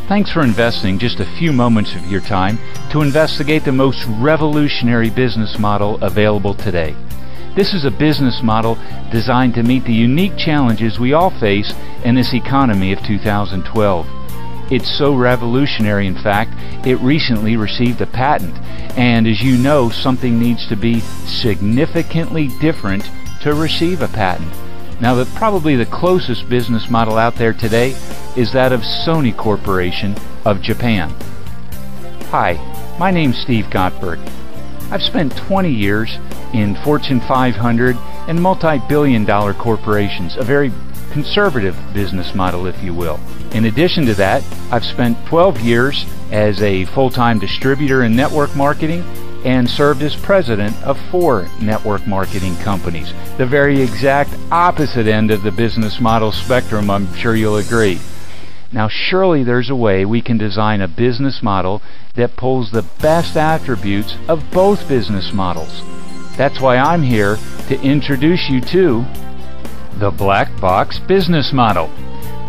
Thanks for investing just a few moments of your time to investigate the most revolutionary business model available today. This is a business model designed to meet the unique challenges we all face in this economy of 2012. It's so revolutionary, in fact, it recently received a patent. And as you know, something needs to be significantly different to receive a patent. Now, probably the closest business model out there today is that of Sony Corporation of Japan. Hi, my name's Steve Gottberg. I've spent 20 years in Fortune 500 and multi-billion-dollar corporations, a very conservative business model, if you will. In addition to that, I've spent 12 years as a full-time distributor in network marketing and served as president of 4 network marketing companies. The very exact opposite end of the business model spectrum, I'm sure you'll agree. Now, surely there's a way we can design a business model that pulls the best attributes of both business models. That's why I'm here to introduce you to the black box business model.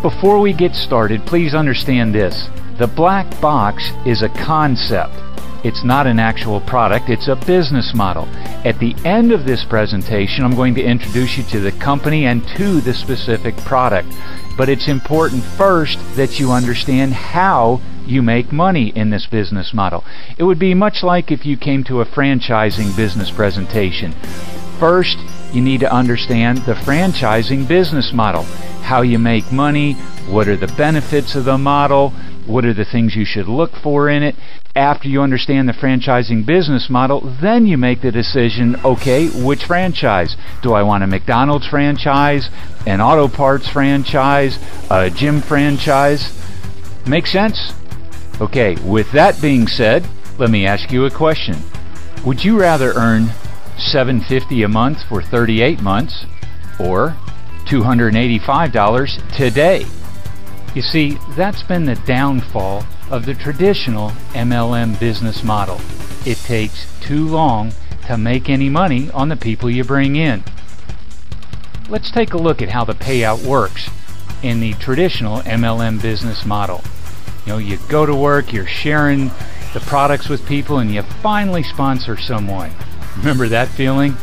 Before we get started, please understand this. The black box is a concept. It's not an actual product, it's a business model. At the end of this presentation, I'm going to introduce you to the company and to the specific product. But it's important first that you understand how you make money in this business model. It would be much like if you came to a franchising business presentation. First, you need to understand the franchising business model. How you make money, what are the benefits of the model, what are the things you should look for in it. After you understand the franchising business model, then you make the decision, okay, which franchise? Do I want a McDonald's franchise, an auto parts franchise, a gym franchise? Make sense? Okay, with that being said, let me ask you a question. Would you rather earn $750 a month for 38 months or $285 today? You see, that's been the downfall of the traditional MLM business model. It takes too long to make any money on the people you bring in. Let's take a look at how the payout works in the traditional MLM business model. You know, you go to work, you're sharing the products with people, and you finally sponsor someone. Remember that feeling?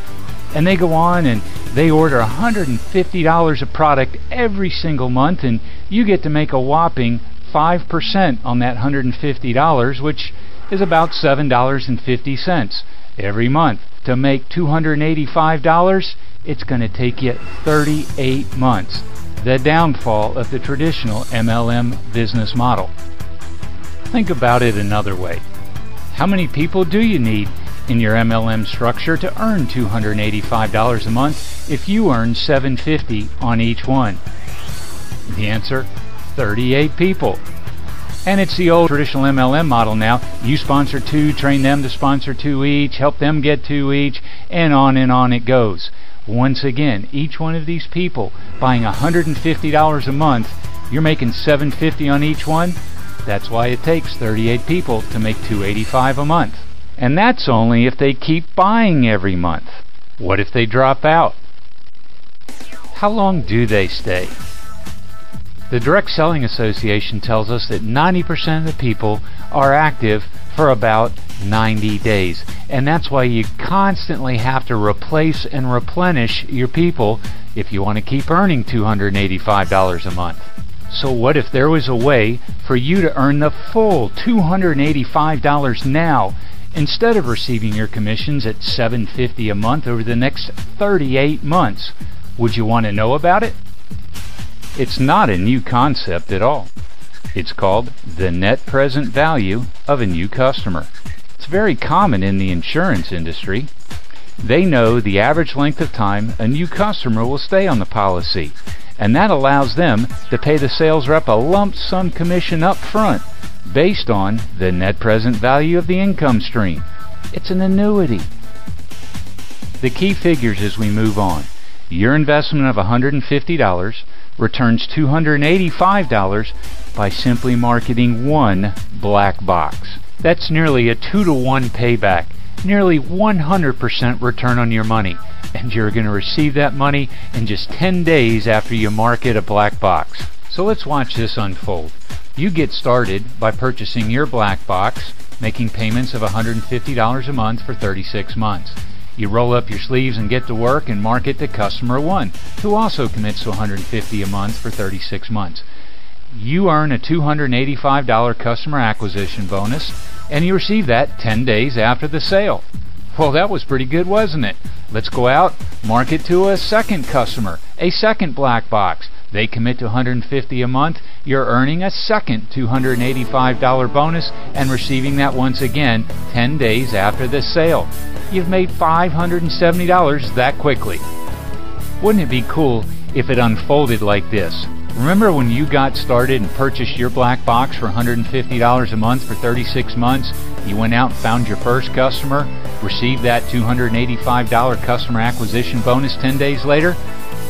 And they go on and they order $150 of product every single month, and you get to make a whopping 5% on that $150, which is about $7.50 every month. To make $285, it's going to take you 38 months. The downfall of the traditional MLM business model. Think about it another way. How many people do you need in your MLM structure to earn $285 a month if you earn $750 on each one? The answer, 38 people. And it's the old traditional MLM model now. You sponsor 2, train them to sponsor 2 each, help them get 2 each, and on it goes. Once again, each one of these people buying $150 a month, you're making $750 on each one. That's why it takes 38 people to make $285 a month. And that's only if they keep buying every month. What if they drop out? How long do they stay? The Direct Selling Association tells us that 90% of the people are active for about 90 days. And that's why you constantly have to replace and replenish your people if you want to keep earning $285 a month. So what if there was a way for you to earn the full $285 now, instead of receiving your commissions at $750 a month over the next 38 months? Would you want to know about it? It's not a new concept at all. It's called the net present value of a new customer. It's very common in the insurance industry. They know the average length of time a new customer will stay on the policy, and that allows them to pay the sales rep a lump sum commission up front based on the net present value of the income stream. It's an annuity. The key figures as we move on. Your investment of $150 returns $285 by simply marketing one black box. That's nearly a 2-to-1 payback, nearly 100% return on your money, and you're going to receive that money in just 10 days after you market a black box. So let's watch this unfold. You get started by purchasing your black box, making payments of $150 a month for 36 months. You roll up your sleeves and get to work and market to customer 1, who also commits to $150 a month for 36 months. You earn a $285 customer acquisition bonus, and you receive that 10 days after the sale. Well, that was pretty good, wasn't it? Let's go out, market to a second customer, a second black box. They commit to $150 a month. You're earning a second $285 bonus and receiving that once again 10 days after the sale. You've made $570 that quickly. Wouldn't it be cool if it unfolded like this? Remember when you got started and purchased your black box for $150 a month for 36 months? You went out and found your first customer, received that $285 customer acquisition bonus 10 days later?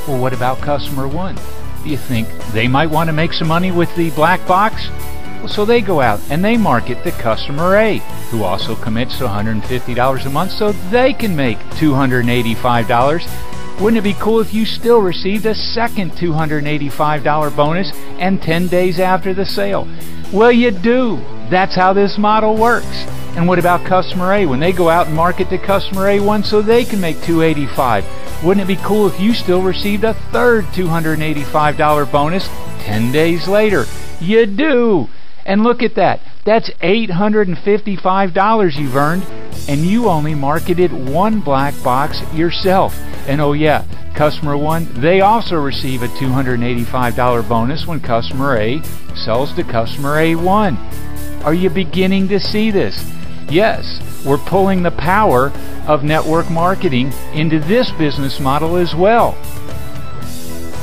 Well, what about customer 1? Do you think they might want to make some money with the black box? Well, so they go out and they market to customer A, who also commits to $150 a month so they can make $285. Wouldn't it be cool if you still received a second $285 bonus and 10 days after the sale? Well, you do. That's how this model works. And what about customer A when they go out and market to customer A1 so they can make $285? Wouldn't it be cool if you still received a third $285 bonus 10 days later? You do! And look at that. That's $855 you've earned, and you only marketed one black box yourself. And oh yeah, customer 1, they also receive a $285 bonus when customer A sells to customer A1. Are you beginning to see this? Yes, we're pulling the power of network marketing into this business model as well.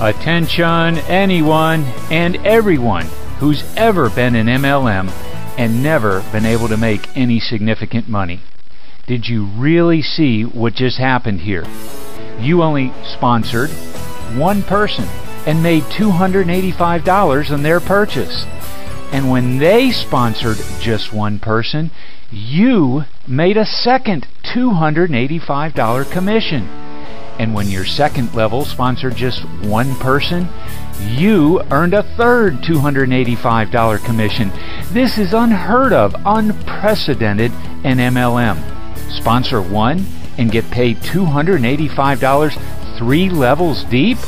Attention anyone and everyone who's ever been an MLM and never been able to make any significant money. Did you really see what just happened here? You only sponsored one person and made $285 on their purchase. And when they sponsored just one person, you made a second $285 commission. And when your second level sponsored just one person, you earned a third $285 commission. This is unheard of, unprecedented in MLM. Sponsor 1 and get paid $285 3 levels deep?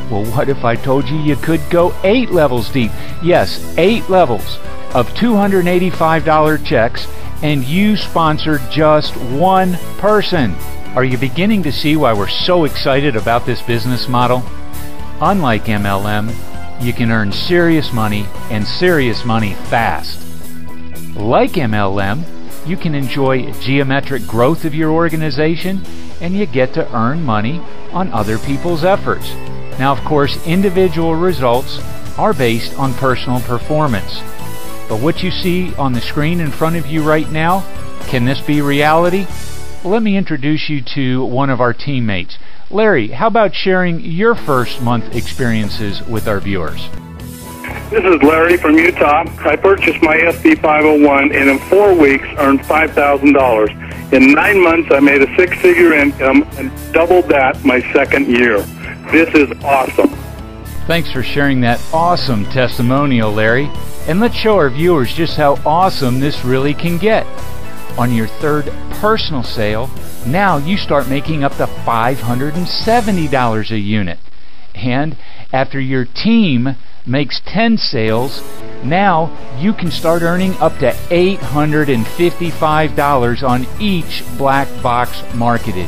Well, what if I told you you could go 8 levels deep? Yes, 8 levels of $285 checks, and you sponsored just one person. Are you beginning to see why we're so excited about this business model? Unlike MLM, you can earn serious money and serious money fast. Like MLM, you can enjoy geometric growth of your organization, and you get to earn money on other people's efforts. Now, of course, individual results are based on personal performance. But what you see on the screen in front of you right now, can this be reality? Well, let me introduce you to one of our teammates. Larry, how about sharing your first month experiences with our viewers? This is Larry from Utah. I purchased my SB 501 and in 4 weeks earned $5,000. In 9 months, I made a 6-figure income and doubled that my second year. This is awesome. Thanks for sharing that awesome testimonial, Larry. And let's show our viewers just how awesome this really can get. On your third personal sale, now you start making up to $570 a unit. And after your team makes 10 sales, now you can start earning up to $855 on each black box marketed.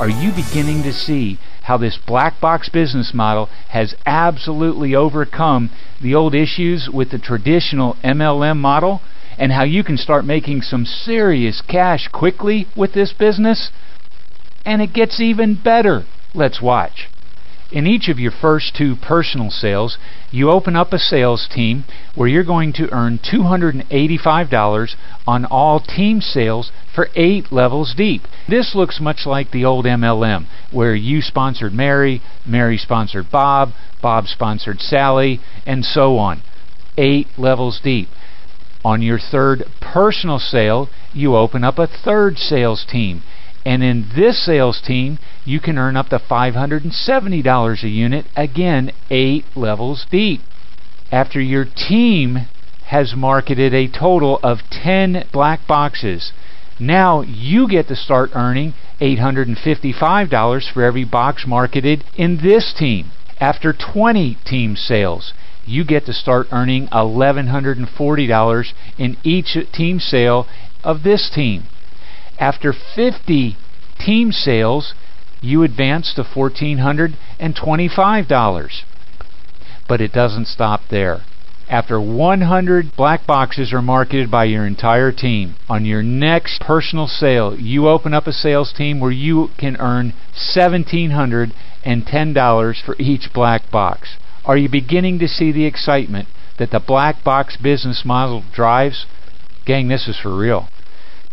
Are you beginning to see how this black box business model has absolutely overcome the old issues with the traditional MLM model, and how you can start making some serious cash quickly with this business? And it gets even better. Let's watch. In each of your first 2 personal sales, you open up a sales team where you're going to earn $285 on all team sales for 8 levels deep. This looks much like the old MLM, where you sponsored Mary, Mary sponsored Bob, Bob sponsored Sally, and so on. 8 levels deep. On your third personal sale, you open up a third sales team. And in this sales team, you can earn up to $570 a unit, again, 8 levels deep. After your team has marketed a total of 10 black boxes. Now you get to start earning $855 for every box marketed in this team. After 20 team sales, you get to start earning $1,140 in each team sale of this team. After 50 team sales, you advance to $1,425. But it doesn't stop there. After 100 black boxes are marketed by your entire team, on your next personal sale, you open up a sales team where you can earn $1,710 for each black box. Are you beginning to see the excitement that the black box business model drives? Gang, this is for real.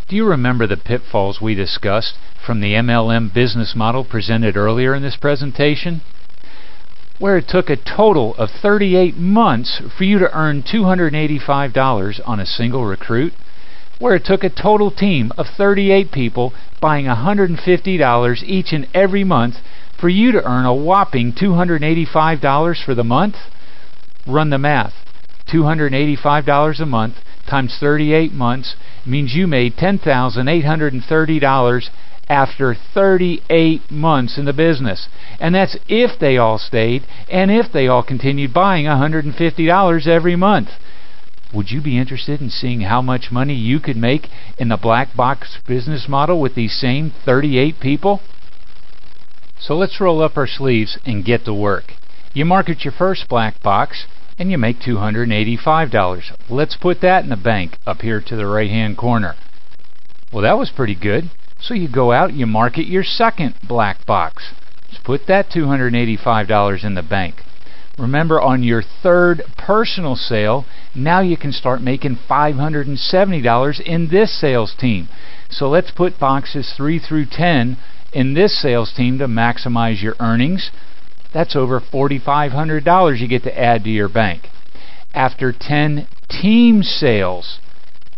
Do you remember the pitfalls we discussed from the MLM business model presented earlier in this presentation? Where it took a total of 38 months for you to earn $285 on a single recruit? Where it took a total team of 38 people buying $150 each and every month for you to earn a whopping $285 for the month? Run the math. $285 a month times 38 months means you made $10,830 after 38 months in the business. And that's if they all stayed and if they all continued buying $150 every month. Would you be interested in seeing how much money you could make in the black box business model with these same 38 people? So let's roll up our sleeves and get to work. You market your first black box and you make $285. Let's put that in the bank up here to the right hand corner. Well, that was pretty good. So you go out, you market your second black box. Let's put that $285 in the bank. Remember, on your third personal sale, now you can start making $570 in this sales team. So let's put boxes 3 through 10 in this sales team to maximize your earnings. That's over $4,500 you get to add to your bank. After 10 team sales,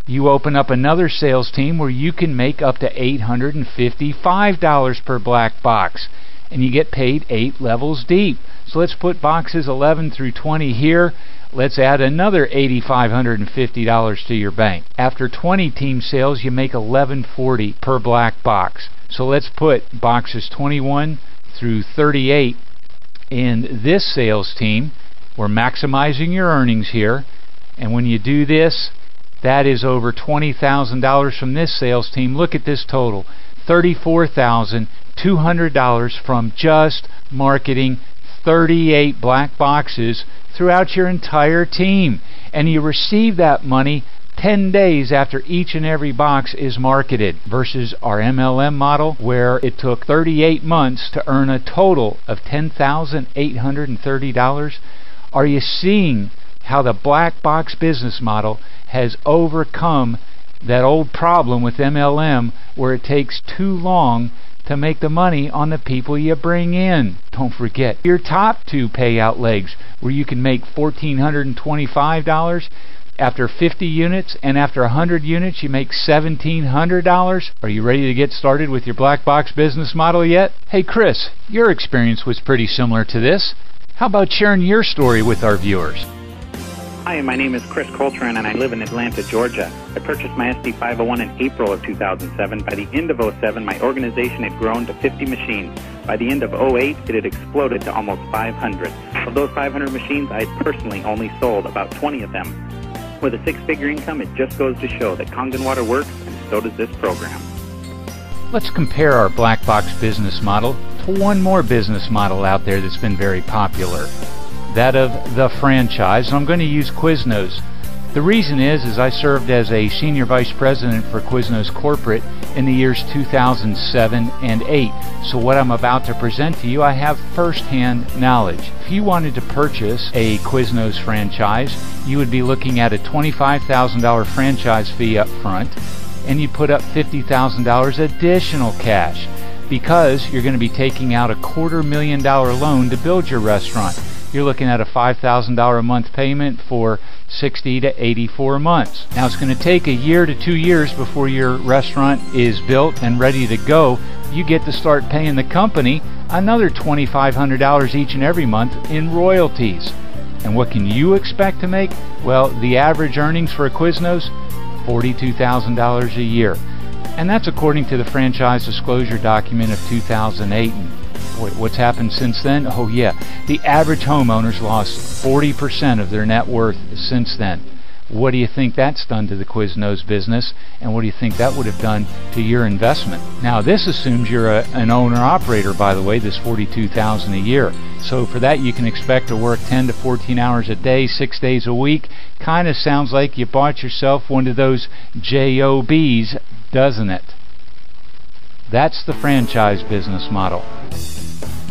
you open up another sales team where you can make up to $855 per black box, and you get paid 8 levels deep. So let's put boxes 11 through 20 here. Let's add another $8,550 to your bank. After 20 team sales, you make $1,140 per black box. So let's put boxes 21 through 38 in this sales team. We're maximizing your earnings here, and when you do this, that is over $20,000 from this sales team. Look at this total, $34,200 from just marketing 38 black boxes throughout your entire team. And you receive that money 10 days after each and every box is marketed, versus our MLM model where it took 38 months to earn a total of $10,830. Are you seeing how the black box business model has overcome that old problem with MLM where it takes too long to make the money on the people you bring in? Don't forget your top 2 payout legs where you can make $1,425 after 50 units, and after 100 units you make $1,700. Are you ready to get started with your black box business model yet? Hey Chris, your experience was pretty similar to this. How about sharing your story with our viewers? Hi, my name is Chris Coltrane and I live in Atlanta, Georgia. I purchased my SD501 in April of 2007. By the end of 2007, my organization had grown to 50 machines. By the end of 2008, it had exploded to almost 500. Of those 500 machines, I had personally only sold about 20 of them. With a 6-figure income, it just goes to show that Kangen Water works, and so does this program. Let's compare our black box business model to one more business model out there that's been very popular, that of the franchise. I'm going to use Quiznos. The reason is I served as a senior vice president for Quiznos Corporate in the years 2007 and 8. So what I'm about to present to you, I have first-hand knowledge. If you wanted to purchase a Quiznos franchise, you would be looking at a $25,000 franchise fee up front, and you put up $50,000 additional cash because you're going to be taking out a $250,000 loan to build your restaurant. You're looking at a $5,000 a month payment for 60 to 84 months. Now it's going to take a year to 2 years before your restaurant is built and ready to go. You get to start paying the company another $2,500 each and every month in royalties. And what can you expect to make? Well, the average earnings for a Quiznos, $42,000 a year. And that's according to the franchise disclosure document of 2008. And what's happened since then? Oh yeah, the average homeowner's lost 40% of their net worth since then. What do you think that's done to the Quiznos business, and what do you think that would have done to your investment? Now, this assumes you're an owner-operator, by the way, this $42,000 a year. So for that, you can expect to work 10 to 14 hours a day, 6 days a week. Kind of sounds like you bought yourself one of those JOBs, doesn't it? That's the franchise business model.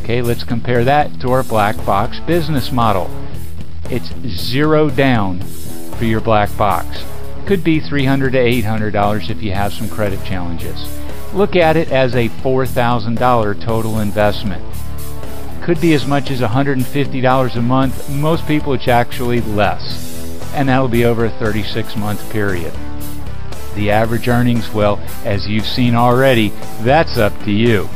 Okay, let's compare that to our black box business model. It's zero down for your black box. Could be $300 to $800 if you have some credit challenges. Look at it as a $4,000 total investment. Could be as much as $150 a month. Most people it's actually less, and that'll be over a 36-month period. The average earnings, well, as you've seen already, that's up to you.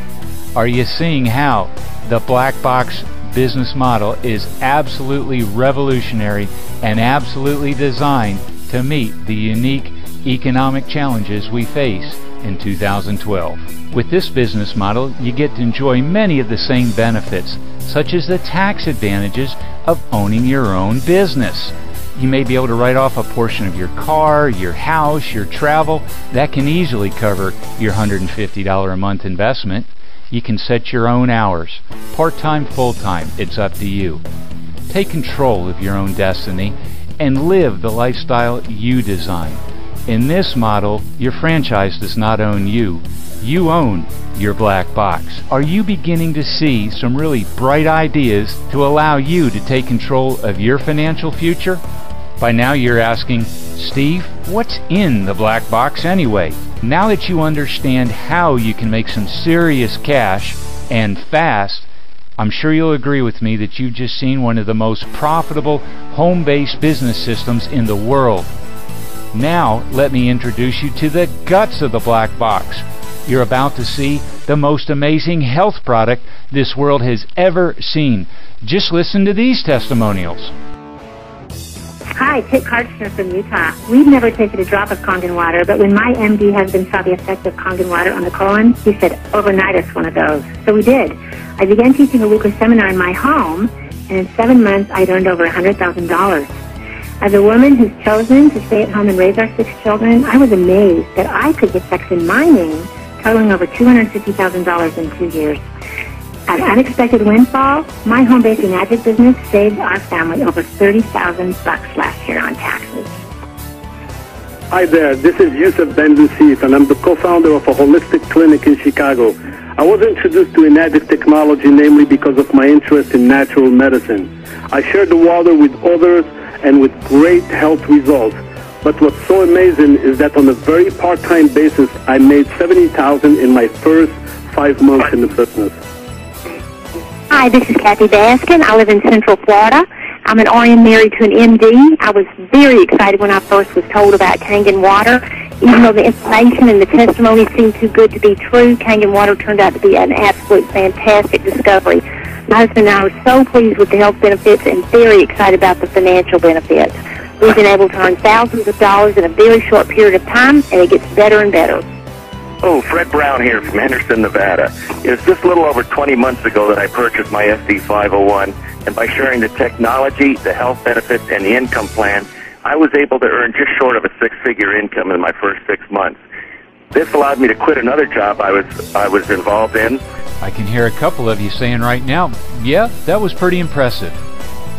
Are you seeing how the black box business model is absolutely revolutionary and absolutely designed to meet the unique economic challenges we face in 2012. With this business model, you get to enjoy many of the same benefits, such as the tax advantages of owning your own business. You may be able to write off a portion of your car, your house, your travel. That can easily cover your $150 a month investment. You can set your own hours, part-time, full-time, it's up to you. Take control of your own destiny and live the lifestyle you design. In this model, your franchise does not own you. You own your black box. Are you beginning to see some really bright ideas to allow you to take control of your financial future? By now you're asking, Steve, what's in the black box anyway? Now that you understand how you can make some serious cash and fast, I'm sure you'll agree with me that you've just seen one of the most profitable home-based business systems in the world. Now let me introduce you to the guts of the black box. You're about to see the most amazing health product this world has ever seen. Just listen to these testimonials. Hi, Kit Karchner from Utah. We've never taken a drop of Kangen water, but when my MD husband saw the effect of Kangen water on the colon, he said, overnight us one of those. So we did. I began teaching a weekly seminar in my home, and in 7 months, I'd earned over $100,000. As a woman who's chosen to stay at home and raise our 6 children, I was amazed that I could get checks in my name totaling over $250,000 in 2 years. An unexpected windfall, my home baking magic business saved our family over $30,000 last year on taxes. Hi there, this is Yusuf Ben-Lussif, and I'm the co-founder of a holistic clinic in Chicago. I was introduced to Enadic technology namely because of my interest in natural medicine. I shared the water with others and with great health results. But what's so amazing is that on a very part-time basis, I made $70,000 in my first 5 months in the business. Hi, this is Kathy Baskin. I live in Central Florida. I'm an RN married to an MD. I was very excited when I first was told about Kangen water. Even though the information and the testimony seemed too good to be true, Kangen water turned out to be an absolute fantastic discovery. My husband and I are so pleased with the health benefits and very excited about the financial benefits. We've been able to earn thousands of dollars in a very short period of time, and it gets better and better. Oh, Fred Brown here from Henderson, Nevada. It's just a little over 20 months ago that I purchased my SD501, and by sharing the technology, the health benefits, and the income plan, I was able to earn just short of a 6-figure income in my first 6 months. This allowed me to quit another job I was involved in. I can hear a couple of you saying right now, yeah, that was pretty impressive.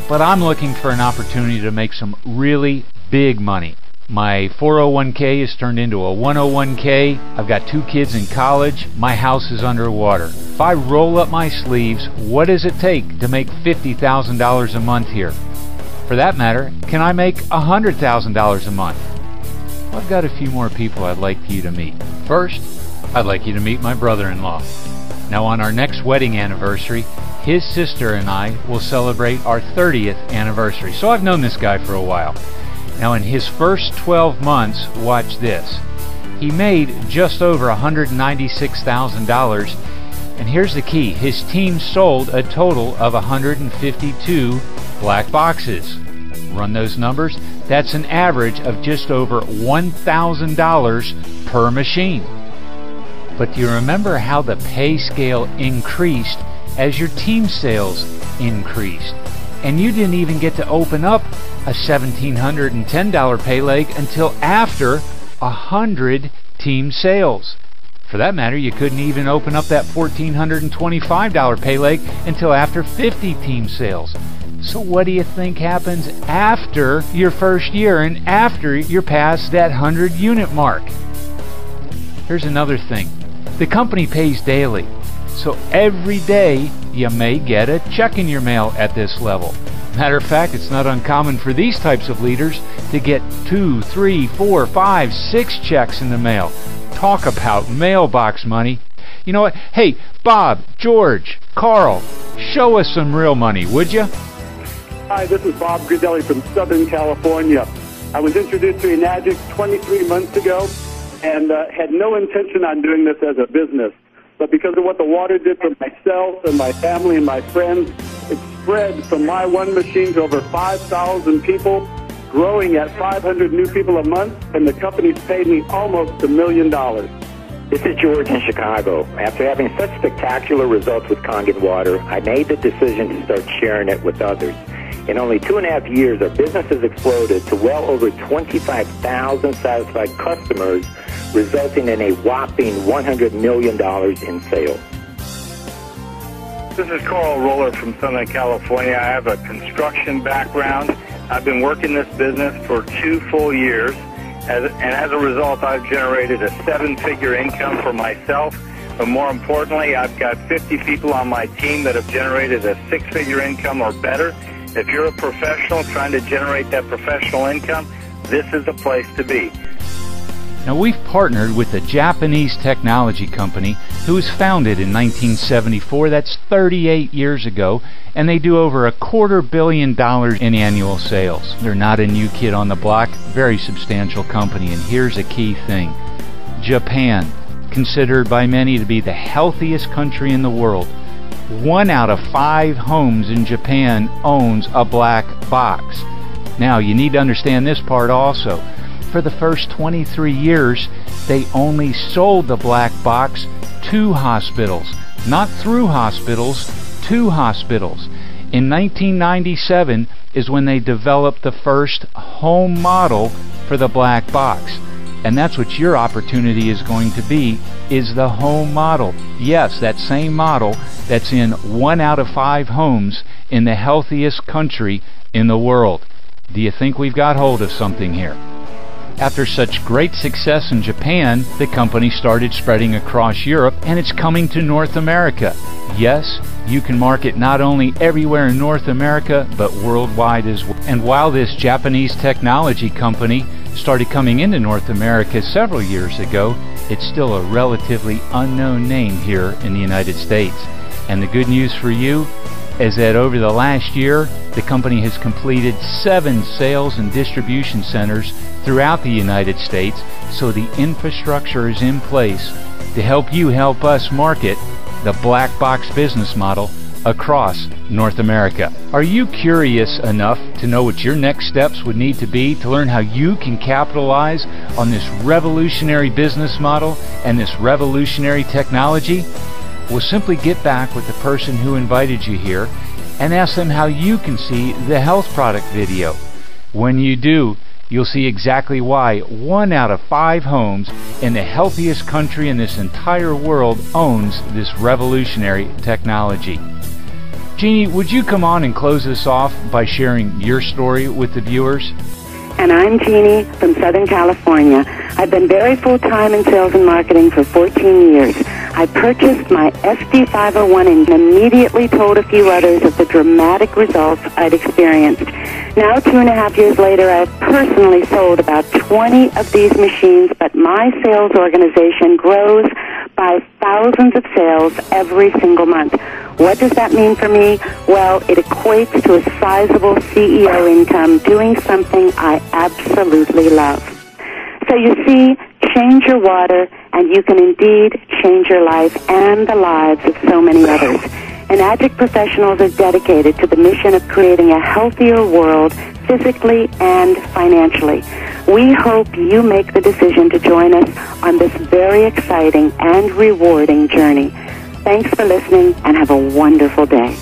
But I'm looking for an opportunity to make some really big money. My 401k has turned into a 101k. I've got 2 kids in college. My house is underwater. If I roll up my sleeves, what does it take to make $50,000 a month here? For that matter, can I make $100,000 a month? Well, I've got a few more people I'd like you to meet. First, I'd like you to meet my brother-in-law. Now, on our next wedding anniversary, his sister and I will celebrate our 30th anniversary. So I've known this guy for a while. Now, in his first 12 months, watch this. He made just over $196,000, and here's the key. His team sold a total of 152 black boxes. Run those numbers. That's an average of just over $1,000 per machine. But do you remember how the pay scale increased as your team sales increased? And you didn't even get to open up a $1,710 pay leg until after 100 team sales. For that matter, you couldn't even open up that $1,425 pay leg until after 50 team sales. So what do you think happens after your first year and after you're past that 100 unit mark? Here's another thing. The company pays daily. So every day you may get a check in your mail at this level. Matter of fact, it's not uncommon for these types of leaders to get 2, 3, 4, 5, 6 checks in the mail. Talk about mailbox money. You know what? Hey, Bob, George, Carl, show us some real money, would you? Hi, this is Bob Gridelli from Southern California. I was introduced to Enagic 23 months ago and had no intention on doing this as a business. But because of what the water did for myself and my family and my friends, it spread from my one machine to over 5,000 people, growing at 500 new people a month, and the company's paid me almost $1 million. This is George in Chicago. After having such spectacular results with Kangen water, I made the decision to start sharing it with others. In only 2.5 years, our business has exploded to well over 25,000 satisfied customers, resulting in a whopping $100 million in sales. This is Carl Roller from Southern California. I have a construction background. I've been working this business for 2 full years, and as a result, I've generated a 7-figure income for myself. But more importantly, I've got 50 people on my team that have generated a 6-figure income or better. If you're a professional trying to generate that professional income, this is the place to be. Now, we've partnered with a Japanese technology company who was founded in 1974. That's 38 years ago, and they do over $250 million in annual sales. They're not a new kid on the block, very substantial company. And here's a key thing. Japan, considered by many to be the healthiest country in the world. 1 out of 5 homes in Japan owns a black box. Now, you need to understand this part also. For the first 23 years, they only sold the black box to hospitals. Not through hospitals, to hospitals. In 1997 is when they developed the first home model for the black box. And that's what your opportunity is going to be, is the home model. Yes, that same model that's in 1 out of 5 homes in the healthiest country in the world. Do you think we've got hold of something here? After such great success in Japan, the company started spreading across Europe, and it's coming to North America. Yes, you can market not only everywhere in North America, but worldwide as well. And while this Japanese technology company started coming into North America several years ago, it's still a relatively unknown name here in the United States. And the good news for you is that over the last year, the company has completed 7 sales and distribution centers throughout the United States, so the infrastructure is in place to help you help us market the black box business model across North America. Are you curious enough to know what your next steps would need to be to learn how you can capitalize on this revolutionary business model and this revolutionary technology? Well, simply get back with the person who invited you here and ask them how you can see the health product video. When you do, you'll see exactly why 1 out of 5 homes in the healthiest country in this entire world owns this revolutionary technology. Jeannie, would you come on and close this off by sharing your story with the viewers? And I'm Jeannie from Southern California. I've been very full-time in sales and marketing for 14 years. I purchased my SD501 and immediately told a few others of the dramatic results I'd experienced. Now, 2.5 years later, I've personally sold about 20 of these machines, but my sales organization grows by thousands of sales every single month. What does that mean for me? Well, it equates to a sizable CEO income doing something I absolutely love. So you see, change your water, and you can indeed change your life and the lives of so many others. Enagic professionals are dedicated to the mission of creating a healthier world physically and financially. We hope you make the decision to join us on this very exciting and rewarding journey. Thanks for listening and have a wonderful day.